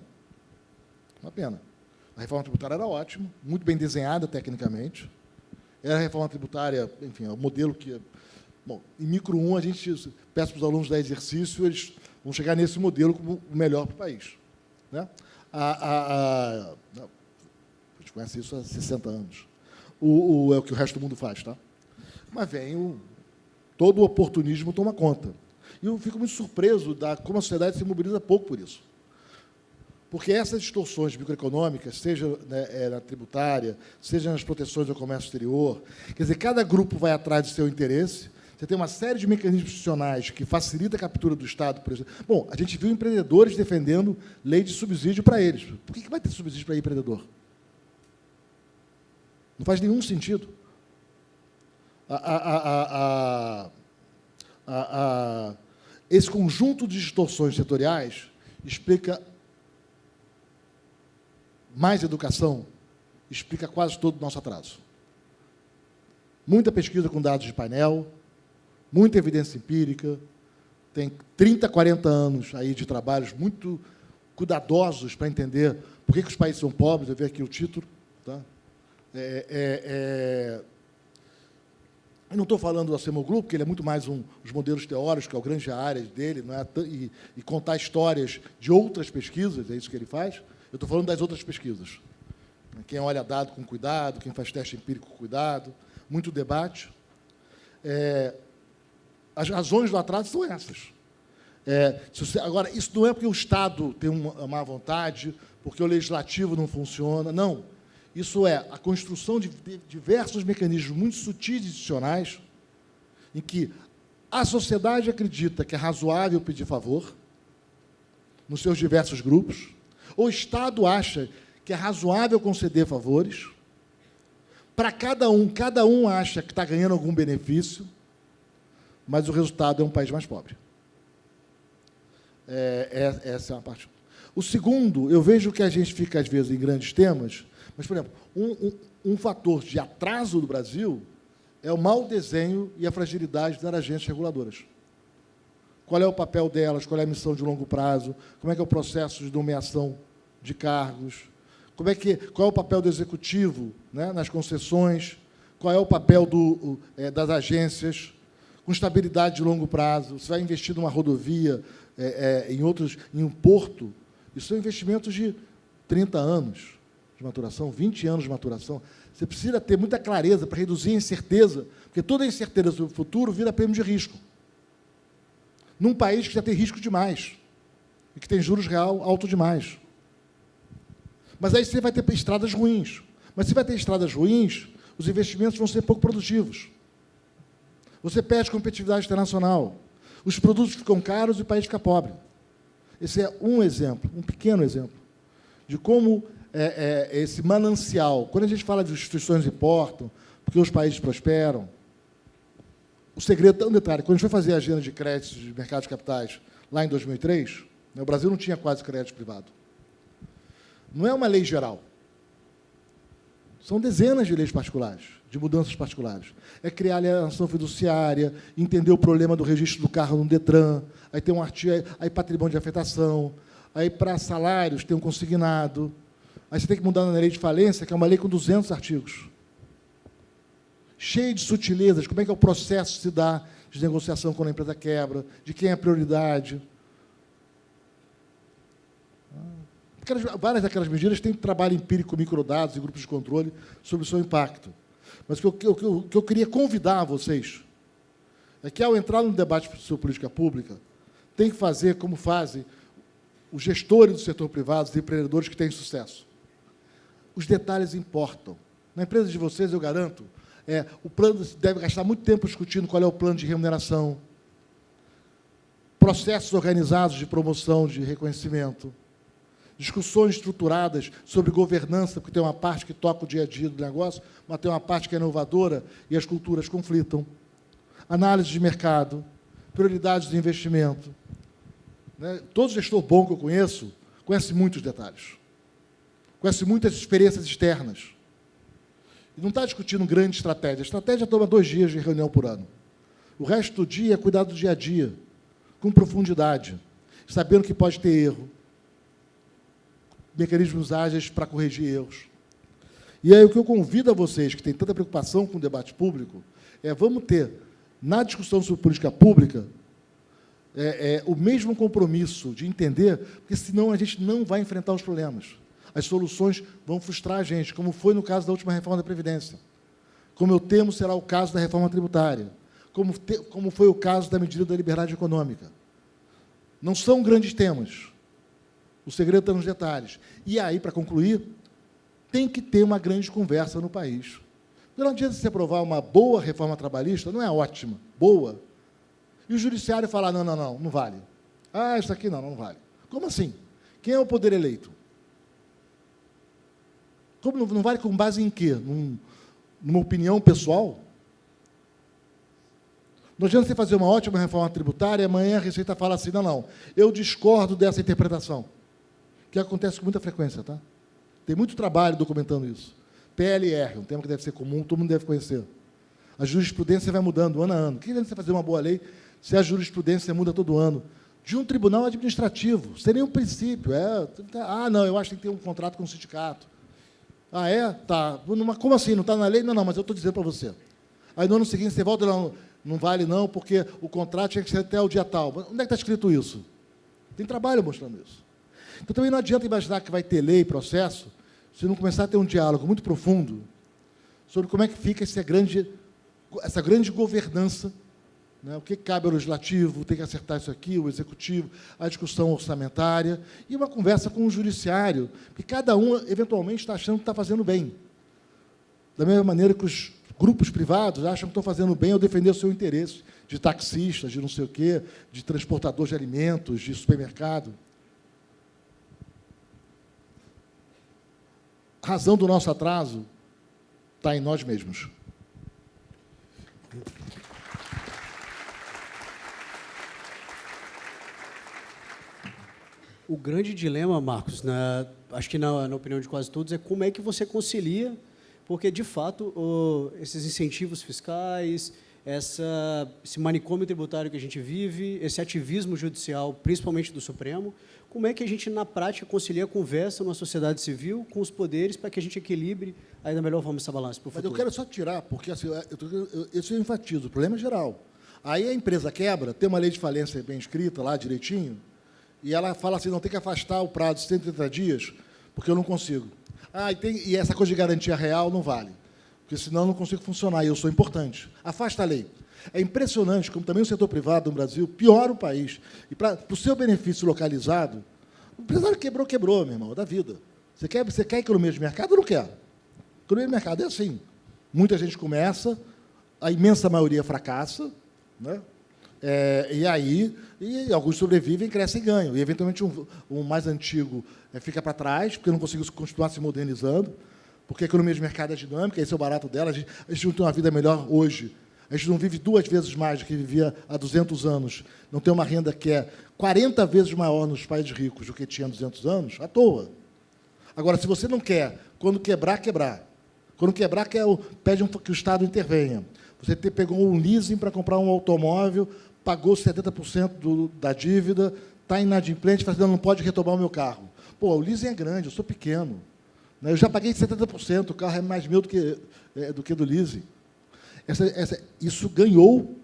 Uma pena. A reforma tributária era ótima, muito bem desenhada tecnicamente. Era a reforma tributária, enfim, é o modelo que... Bom, em micro 1, a gente peça para os alunos dar exercício, eles vão chegar nesse modelo como o melhor para o país. Né? A gente conhece isso há 60 anos. É o que o resto do mundo faz, tá? Mas vem todo o oportunismo toma conta. E eu fico muito surpreso como a sociedade se mobiliza pouco por isso. Porque essas distorções microeconômicas, seja, né, na tributária, seja nas proteções ao comércio exterior, quer dizer, cada grupo vai atrás do seu interesse. Você tem uma série de mecanismos institucionais que facilita a captura do Estado, por exemplo. Bom, a gente viu empreendedores defendendo lei de subsídio para eles. Por que vai ter subsídio para empreendedor? Não faz nenhum sentido. Esse conjunto de distorções setoriais explica mais educação, explica quase todo o nosso atraso. Muita pesquisa com dados de painel, muita evidência empírica, tem 30, 40 anos aí de trabalhos muito cuidadosos para entender por que os países são pobres. Eu vi aqui o título. Tá? Eu não estou falando do Acemoglu, porque ele é muito mais os modelos teóricos, que é a grande área dele, não é? E contar histórias de outras pesquisas, é isso que ele faz. Eu estou falando das outras pesquisas. Quem olha dado com cuidado, quem faz teste empírico com cuidado, muito debate. As razões do atraso são essas. Agora, isso não é porque o Estado tem uma má vontade, porque o Legislativo não funciona, não. Isso é a construção de diversos mecanismos muito sutis e institucionais em que a sociedade acredita que é razoável pedir favor nos seus diversos grupos, o Estado acha que é razoável conceder favores, para cada um acha que está ganhando algum benefício, mas o resultado é um país mais pobre. Essa é uma parte. O segundo, eu vejo que a gente fica, às vezes, em grandes temas, mas, por exemplo, um fator de atraso do Brasil é o mau desenho e a fragilidade das agências reguladoras. Qual é o papel delas, qual é a missão de longo prazo, como é que é o processo de nomeação de cargos, qual é o papel do executivo, né, nas concessões, qual é o papel das agências, com estabilidade de longo prazo. Você vai investir numa rodovia, em um porto, isso são investimentos de 30 anos de maturação, 20 anos de maturação. Você precisa ter muita clareza para reduzir a incerteza, porque toda a incerteza sobre o futuro vira prêmio de risco. Num país que já tem risco demais e que tem juros real alto demais. Mas aí você vai ter estradas ruins. Mas se vai ter estradas ruins, os investimentos vão ser pouco produtivos. Você perde competitividade internacional. Os produtos ficam caros e o país fica pobre. Esse é um exemplo, um pequeno exemplo, de como esse manancial, quando a gente fala de instituições importam, porque os países prosperam, o segredo é um detalhe. Quando a gente foi fazer a agenda de créditos de mercado de capitais, lá em 2003, né, o Brasil não tinha quase crédito privado. Não é uma lei geral. São dezenas de leis particulares, de mudanças particulares. É criar alienação fiduciária, entender o problema do registro do carro no Detran, aí tem um artigo, aí patrimônio de afetação, aí para salários tem um consignado, aí você tem que mudar na lei de falência, que é uma lei com 200 artigos. Cheio de sutilezas, como é que é o processo que se dá de negociação quando a empresa quebra, de quem é a prioridade. Várias daquelas medidas têm trabalho empírico, microdados e grupos de controle sobre o seu impacto. Mas o que eu queria convidar vocês é que, ao entrar no debate sobre política pública, tem que fazer como fazem os gestores do setor privado, os empreendedores que têm sucesso. Os detalhes importam. Na empresa de vocês, eu garanto, o plano deve gastar muito tempo discutindo qual é o plano de remuneração, processos organizados de promoção, de reconhecimento, discussões estruturadas sobre governança, porque tem uma parte que toca o dia a dia do negócio, mas tem uma parte que é inovadora e as culturas conflitam. Análise de mercado, prioridades de investimento. Né? Todo gestor bom que eu conheço conhece muitos detalhes. Conhece muitas experiências externas. E não está discutindo grande estratégia. A estratégia toma 2 dias de reunião por ano. O resto do dia é cuidar do dia a dia, com profundidade, sabendo que pode ter erro, mecanismos ágeis para corrigir erros. E aí o que eu convido a vocês, que têm tanta preocupação com o debate público, vamos ter, na discussão sobre política pública, o mesmo compromisso de entender, porque senão a gente não vai enfrentar os problemas. As soluções vão frustrar a gente, como foi no caso da última reforma da Previdência, como eu temo será o caso da reforma tributária, como foi o caso da medida da liberdade econômica. Não são grandes temas. O segredo está nos detalhes. E aí, para concluir, tem que ter uma grande conversa no país. Não adianta você aprovar uma boa reforma trabalhista, não é ótima, boa, e o judiciário falar, não vale. Ah, isso aqui não vale. Como assim? Quem é o poder eleito? Como não vale com base em quê? Numa opinião pessoal? Não adianta você fazer uma ótima reforma tributária e amanhã a Receita fala assim, não, eu discordo dessa interpretação. Que acontece com muita frequência, tá? Tem muito trabalho documentando isso. PLR, um tema que deve ser comum, todo mundo deve conhecer. A jurisprudência vai mudando ano a ano. O que adianta você fazer uma boa lei se a jurisprudência muda todo ano? De um tribunal administrativo, sem nenhum princípio. Não, eu acho que tem que ter um contrato com o sindicato. Ah, é? Tá. Como assim? Não está na lei? Não, mas eu estou dizendo para você. Aí, no ano seguinte, você volta, não vale não, porque o contrato tinha que ser até o dia tal. Onde é que está escrito isso? Tem trabalho mostrando isso. Então, também não adianta imaginar que vai ter lei e processo se não começar a ter um diálogo muito profundo sobre como é que fica essa grande governança, né? O que cabe ao legislativo, tem que acertar isso aqui, o executivo, a discussão orçamentária, e uma conversa com o judiciário, porque cada um, eventualmente, está achando que está fazendo bem. Da mesma maneira que os grupos privados acham que estão fazendo bem ao defender o seu interesse, de taxistas, de não sei o quê, de transportadores de alimentos, de supermercado. A razão do nosso atraso está em nós mesmos. O grande dilema, Marcos, acho que na opinião de quase todos, é como é que você concilia, porque, de fato, esses incentivos fiscais, esse manicômio tributário que a gente vive, esse ativismo judicial, principalmente do Supremo, como é que a gente, na prática, concilia a conversa numa sociedade civil com os poderes para que a gente equilibre aí da melhor forma essa balança para o futuro? Mas eu quero só tirar, porque assim, isso eu enfatizo, o problema é geral. Aí a empresa quebra, tem uma lei de falência bem escrita lá, direitinho, e ela fala assim, não, tem que afastar o prazo de 130 dias, porque eu não consigo. E essa coisa de garantia real não vale, porque senão eu não consigo funcionar, e eu sou importante. Afasta a lei. É impressionante como também o setor privado no Brasil piora o país. E para o seu benefício localizado, o empresário quebrou, meu irmão, da vida. Você quer economia de mercado ou não quer? Economia de mercado é assim. Muita gente começa, a imensa maioria fracassa, né? E alguns sobrevivem, crescem e ganham. E, eventualmente, um mais antigo fica para trás, porque não conseguiu continuar se modernizando, porque a economia de mercado é dinâmica, esse é o barato dela. A gente não tem uma vida melhor hoje. A gente não vive 2 vezes mais do que vivia há 200 anos. Não tem uma renda que é 40 vezes maior nos países ricos do que tinha há 200 anos, à toa. Agora, se você não quer, quando quebrar. Quando quebrar, pede que o Estado intervenha. Você pegou um leasing para comprar um automóvel, pagou 70% da dívida, está inadimplente, fazendo, não pode retomar o meu carro. Pô, o leasing é grande, eu sou pequeno. Né? Eu já paguei 70%, o carro é mais meu do que do leasing. Isso ganhou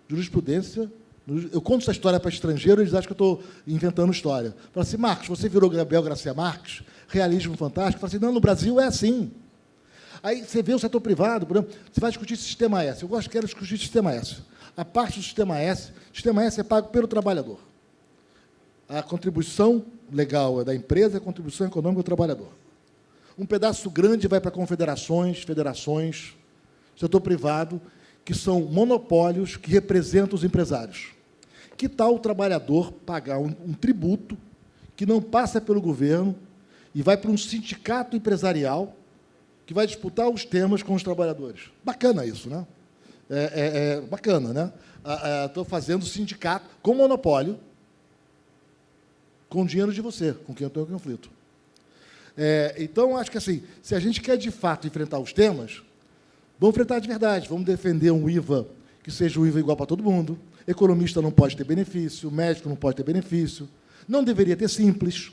jurisprudência. Eu conto essa história para estrangeiros, eles acham que eu estou inventando história. Fala assim, Marcos, você virou Gabriel Garcia Marques, realismo fantástico. Fala assim, não, no Brasil é assim. Aí você vê o setor privado, por exemplo, você vai discutir Sistema S. Quero discutir Sistema S. A parte do Sistema S é pago pelo trabalhador. A contribuição legal é da empresa, a contribuição econômica é do trabalhador. Um pedaço grande vai para confederações, federações, setor privado, que são monopólios que representam os empresários. Que tal o trabalhador pagar um tributo que não passa pelo governo e vai para um sindicato empresarial que vai disputar os temas com os trabalhadores? Bacana isso, né? Bacana, né? Estou fazendo sindicato com monopólio, com dinheiro de você, com quem eu tenho conflito. Então, acho que assim, se a gente quer, de fato, enfrentar os temas, vamos enfrentar de verdade, vamos defender um IVA que seja um IVA igual para todo mundo, economista não pode ter benefício, médico não pode ter benefício, não deveria ter simples.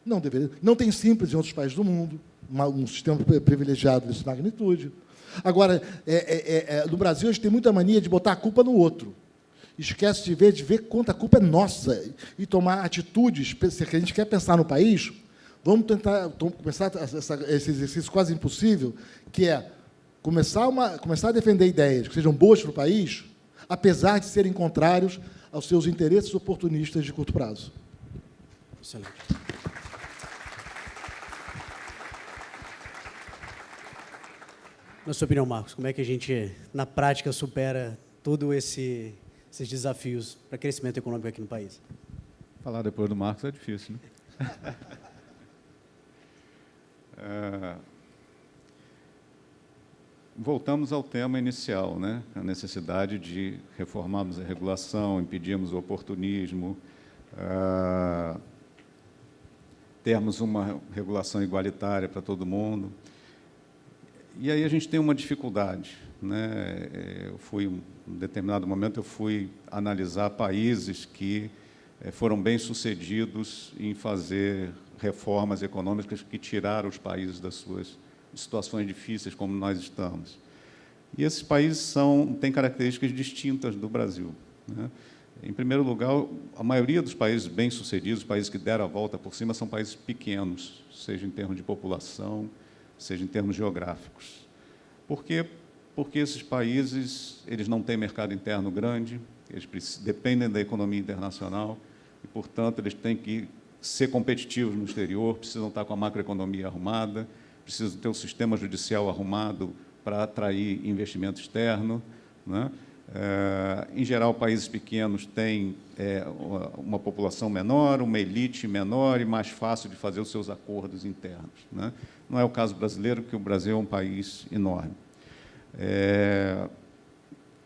Não deveria. Não tem simples em outros países do mundo, um sistema privilegiado dessa magnitude. Agora, no Brasil, a gente tem muita mania de botar a culpa no outro. Esquece de ver quanto a culpa é nossa e tomar atitudes. Se a gente quer pensar no país, vamos tentar começar esse exercício quase impossível, que é começar a defender ideias que sejam boas para o país, apesar de serem contrários aos seus interesses oportunistas de curto prazo. Excelente. Na sua opinião, Marcos, como é que a gente, na prática, supera todos esses desafios para crescimento econômico aqui no país? Falar depois do Marcos é difícil, né? Voltamos ao tema inicial, né? A necessidade de reformarmos a regulação, impedirmos o oportunismo, termos uma regulação igualitária para todo mundo. E aí a gente tem uma dificuldade, né? Em determinado momento, eu fui analisar países que foram bem-sucedidos em fazer reformas econômicas que tiraram os países das suas situações difíceis, como nós estamos. E esses países têm características distintas do Brasil, né? Em primeiro lugar, a maioria dos países bem-sucedidos, países que deram a volta por cima, são países pequenos, seja em termos de população, seja em termos geográficos. Por quê? Porque esses países eles não têm mercado interno grande, eles dependem da economia internacional e, portanto, eles têm que ser competitivos no exterior, precisam estar com a macroeconomia arrumada, precisam ter um sistema judicial arrumado para atrair investimento externo, né? Em geral, países pequenos têm uma população menor, uma elite menor e mais fácil de fazer os seus acordos internos, né? Não é o caso brasileiro, porque o Brasil é um país enorme.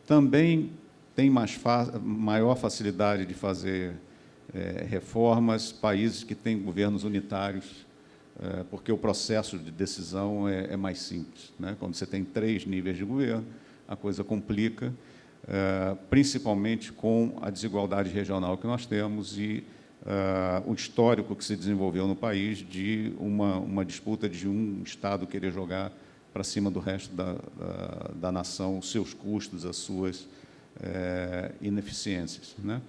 Também tem maior facilidade de fazer reformas países que têm governos unitários, porque o processo de decisão é mais simples, né? Quando você tem 3 níveis de governo, a coisa complica, principalmente com a desigualdade regional que nós temos e o histórico que se desenvolveu no país de uma disputa de um Estado querer jogar para cima do resto da nação os seus custos, as suas ineficiências, né?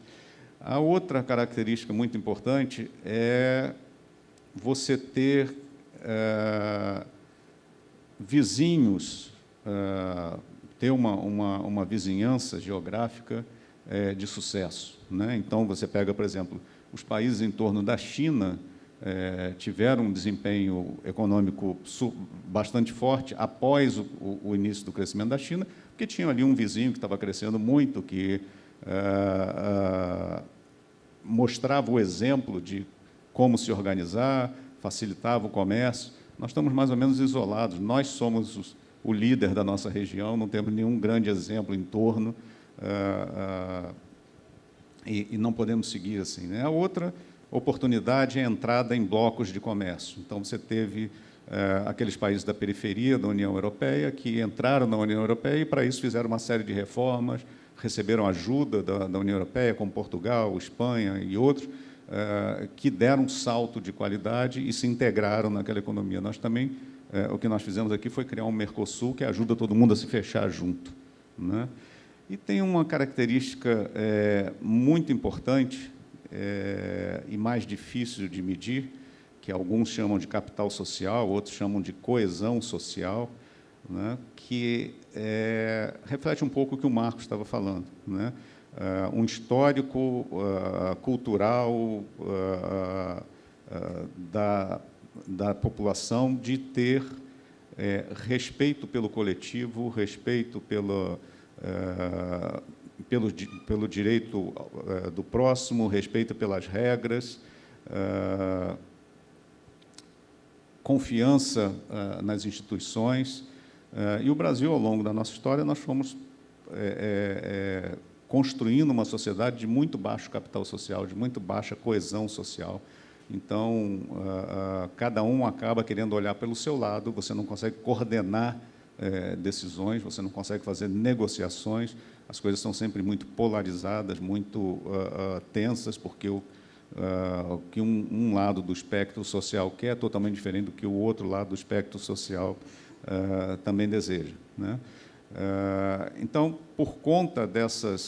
A outra característica muito importante é você ter vizinhos, ter uma vizinhança geográfica de sucesso, né? Então, você pega, por exemplo, os países em torno da China tiveram um desempenho econômico bastante forte após o início do crescimento da China, porque tinha ali um vizinho que estava crescendo muito, que mostrava o exemplo de como se organizar, facilitava o comércio. Nós estamos mais ou menos isolados, nós somos o líder da nossa região, não temos nenhum grande exemplo em torno, e não podemos seguir assim, né? A outra oportunidade é a entrada em blocos de comércio. Então, você teve aqueles países da periferia da União Europeia que entraram na União Europeia e, para isso, fizeram uma série de reformas, receberam ajuda da União Europeia, como Portugal, Espanha e outros, que deram um salto de qualidade e se integraram naquela economia. Nós também, o que nós fizemos aqui foi criar um Mercosul que ajuda todo mundo a se fechar junto, né? E tem uma característica muito importante e mais difícil de medir, que alguns chamam de capital social, outros chamam de coesão social, né? Que reflete um pouco o que o Marcos estava falando, né? Um histórico cultural da população de ter respeito pelo coletivo, respeito pelo direito do próximo, respeito pelas regras, confiança nas instituições. E o Brasil, ao longo da nossa história, nós fomos construindo uma sociedade de muito baixo capital social, de muito baixa coesão social. Então, cada um acaba querendo olhar pelo seu lado, você não consegue coordenar decisões, você não consegue fazer negociações, as coisas são sempre muito polarizadas, muito tensas, porque que um lado do espectro social quer é totalmente diferente do que o outro lado do espectro social também deseja, né? Então, por conta dessa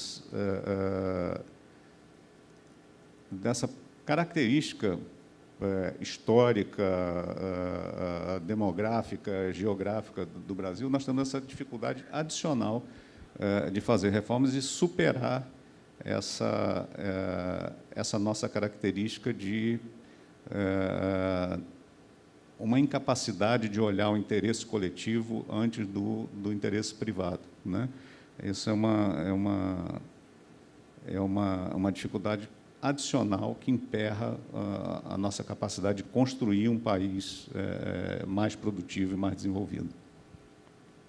característica histórica, demográfica, geográfica do Brasil, nós temos essa dificuldade adicional de fazer reformas e superar essa nossa característica de uma incapacidade de olhar o interesse coletivo antes do interesse privado, né? Isso é uma dificuldade adicional que emperra a nossa capacidade de construir um país mais produtivo e mais desenvolvido.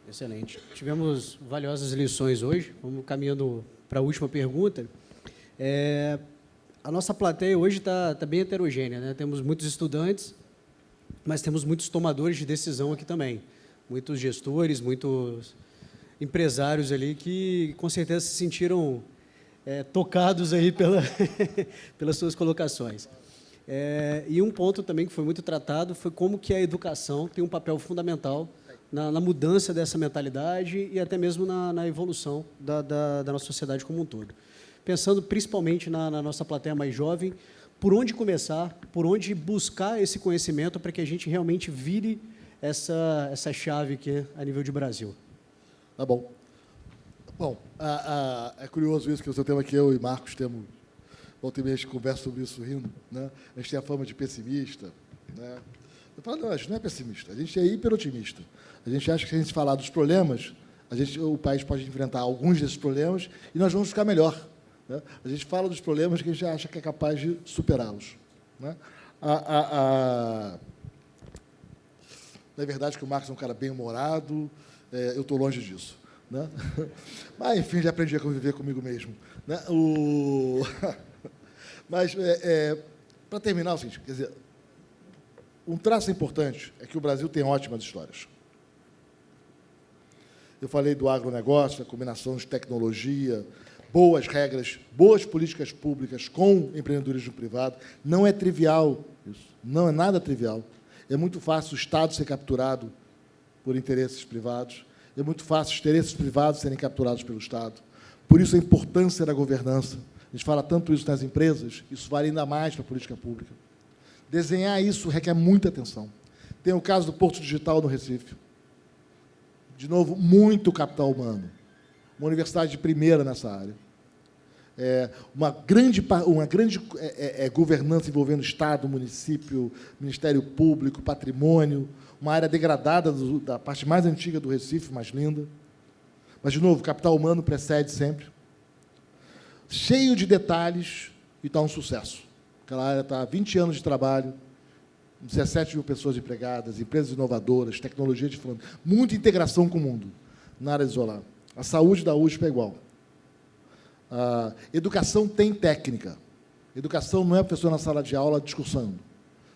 Excelente. Tivemos valiosas lições hoje. Vamos caminhando para a última pergunta. A nossa plateia hoje está bem heterogênea, né? Temos muitos estudantes, mas temos muitos tomadores de decisão aqui também. Muitos gestores, muitos empresários ali que, com certeza, se sentiram tocados aí pelas suas colocações. E um ponto também que foi muito tratado foi como que a educação tem um papel fundamental na mudança dessa mentalidade e até mesmo na evolução da nossa sociedade como um todo. Pensando principalmente na nossa plateia mais jovem, por onde começar, por onde buscar esse conhecimento para que a gente realmente vire essa chave aqui a nível de Brasil. Tá bom. Bom, é curioso isso, que o seu tema que eu e Marcos temos, volta e meia a gente conversa sobre isso rindo, né? A gente tem a fama de pessimista, né? Eu falo, não, a gente não é pessimista, a gente é hiperotimista. A gente acha que, se a gente falar dos problemas, o país pode enfrentar alguns desses problemas e nós vamos ficar melhor, né? A gente fala dos problemas que a gente acha que é capaz de superá-los, né? Na verdade, que o Marcos é um cara bem-humorado, eu estou longe disso, né? Mas, enfim, já aprendi a conviver comigo mesmo, né? Mas, para terminar, é o seguinte, quer dizer, um traço importante é que o Brasil tem ótimas histórias. Eu falei do agronegócio, a combinação de tecnologia, boas regras, boas políticas públicas com empreendedorismo privado. Não é trivial isso, não é nada trivial. É muito fácil o Estado ser capturado por interesses privados, é muito fácil os interesses privados serem capturados pelo Estado. Por isso, a importância da governança. A gente fala tanto isso nas empresas, isso vale ainda mais para a política pública. Desenhar isso requer muita atenção. Tem o caso do Porto Digital no Recife. De novo, muito capital humano. Uma universidade de primeira nessa área. Uma grande governança envolvendo Estado, município, Ministério Público, patrimônio, uma área degradada da parte mais antiga do Recife, mais linda. Mas, de novo, capital humano precede sempre. Cheio de detalhes e está um sucesso. Aquela área está há 20 anos de trabalho, 17 mil pessoas empregadas, empresas inovadoras, tecnologia de frente, muita integração com o mundo na área de isolar. A saúde da USP é igual. A educação tem técnica. Educação não é professor na sala de aula discursando.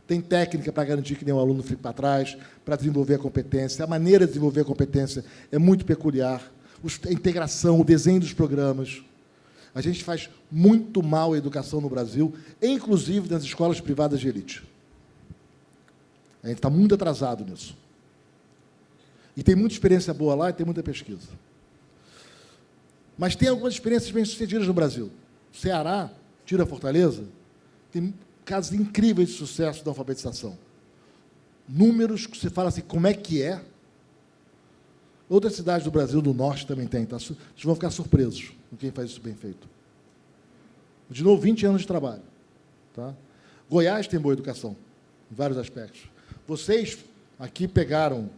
Tem técnica para garantir que nenhum aluno fique para trás, para desenvolver a competência. A maneira de desenvolver a competência é muito peculiar. A integração, o desenho dos programas. A gente faz muito mal a educação no Brasil, inclusive nas escolas privadas de elite. A gente está muito atrasado nisso. E tem muita experiência boa lá e tem muita pesquisa. Mas tem algumas experiências bem-sucedidas no Brasil. O Ceará, tira Fortaleza, tem casos incríveis de sucesso da alfabetização. Números que você fala assim, como é que é? Outras cidades do Brasil, do Norte, também tem. Tá? Vocês vão ficar surpresos com quem faz isso bem feito. De novo, 20 anos de trabalho. Tá? Goiás tem boa educação, em vários aspectos. Vocês aqui pegaram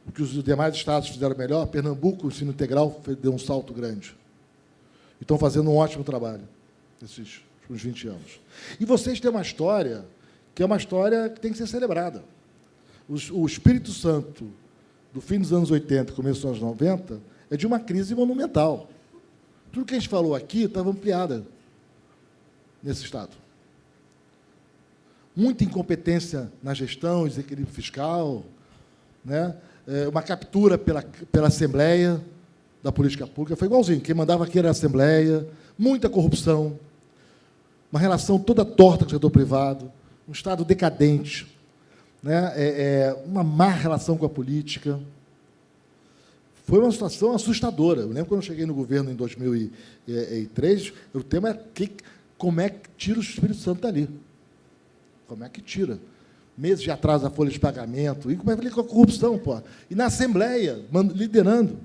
o que os demais estados fizeram melhor. Pernambuco, o ensino integral, deu um salto grande. E estão fazendo um ótimo trabalho nesses últimos 20 anos. E vocês têm uma história que é uma história que tem que ser celebrada. O Espírito Santo, do fim dos anos 80 começo dos anos 90, é de uma crise monumental. Tudo que a gente falou aqui estava ampliada nesse Estado. Muita incompetência na gestão, desequilíbrio fiscal, né? Uma captura pela Assembleia da política pública. Foi igualzinho. Quem mandava aqui era a Assembleia, muita corrupção. uma relação toda torta com o setor privado, um Estado decadente, né? Uma má relação com a política. Foi uma situação assustadora. Eu lembro quando eu cheguei no governo em 2003, o tema é como é que tira o Espírito Santo dali. Como é que tira? Meses de atraso da folha de pagamento, e como é que lida com a corrupção, pô? E na Assembleia, liderando.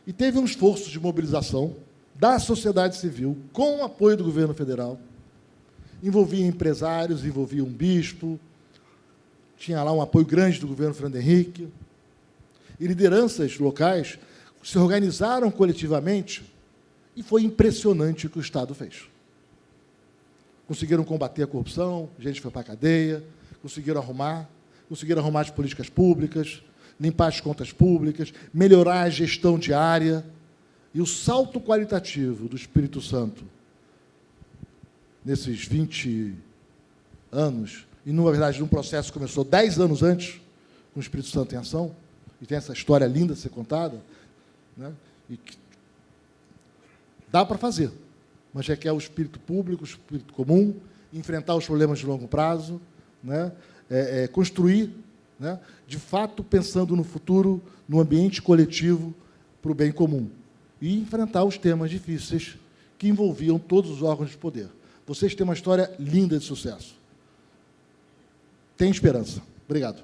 E teve um esforço de mobilização da sociedade civil, com o apoio do governo federal, envolvia empresários, envolvia um bispo, tinha lá um apoio grande do governo Fernando Henrique, e lideranças locais se organizaram coletivamente, e foi impressionante o que o Estado fez. Conseguiram combater a corrupção, gente foi para a cadeia, conseguiram arrumar as políticas públicas, limpar as contas públicas, melhorar a gestão diária. E o salto qualitativo do Espírito Santo, nesses 20 anos, e, na verdade, num processo que começou 10 anos antes, com o Espírito Santo em ação, e tem essa história linda a ser contada, né? E que dá para fazer, mas requer o espírito público, o espírito comum, enfrentar os problemas de longo prazo, né? Construir, né? De fato, pensando no futuro, no ambiente coletivo, para o bem comum, e enfrentar os temas difíceis que envolviam todos os órgãos de poder. Vocês têm uma história linda de sucesso. Tem esperança. Obrigado.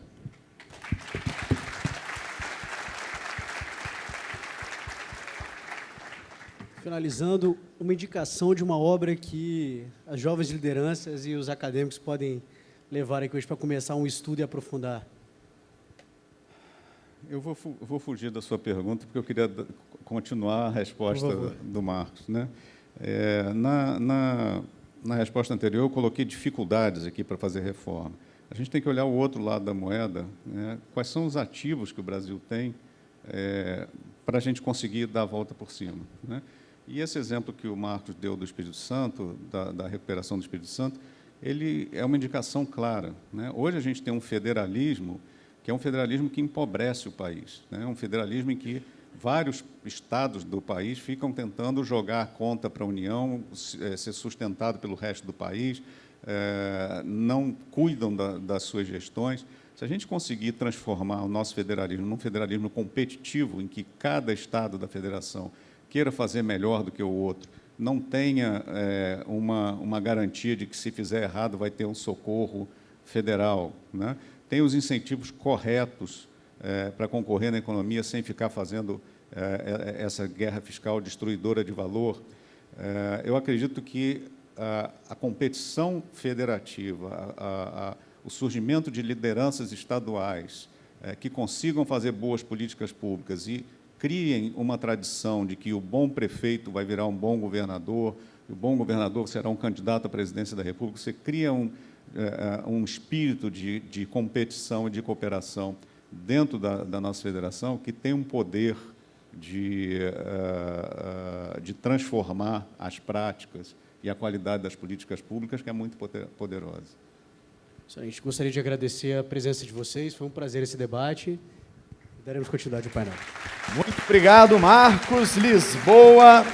Finalizando, uma indicação de uma obra que as jovens lideranças e os acadêmicos podem levar aqui hoje para começar um estudo e aprofundar. Eu vou fugir da sua pergunta, porque eu queria continuar a resposta do Marcos, né? Na resposta anterior, eu coloquei dificuldades aqui para fazer reforma. A gente tem que olhar o outro lado da moeda, né? Quais são os ativos que o Brasil tem para a gente conseguir dar a volta por cima, né? E esse exemplo que o Marcos deu do Espírito Santo, da recuperação do Espírito Santo, ele é uma indicação clara, né? Hoje a gente tem um federalismo que é um federalismo que empobrece o país, né? Um federalismo em que vários estados do país ficam tentando jogar a conta para a União, ser sustentado pelo resto do país, não cuidam das suas gestões. Se a gente conseguir transformar o nosso federalismo num federalismo competitivo, em que cada estado da federação queira fazer melhor do que o outro, não tenha uma garantia de que, se fizer errado, vai ter um socorro federal, né? Tem os incentivos corretos para concorrer na economia sem ficar fazendo essa guerra fiscal destruidora de valor. Eu acredito que a competição federativa, o surgimento de lideranças estaduais que consigam fazer boas políticas públicas e criem uma tradição de que o bom prefeito vai virar um bom governador, e o bom governador será um candidato à presidência da República. Você cria um espírito de competição e de cooperação dentro da nossa federação, que tem um poder de transformar as práticas e a qualidade das políticas públicas, que é muito poderosa. A gente gostaria de agradecer a presença de vocês, foi um prazer esse debate. Daremos continuidade ao painel. Muito obrigado, Marcos Lisboa.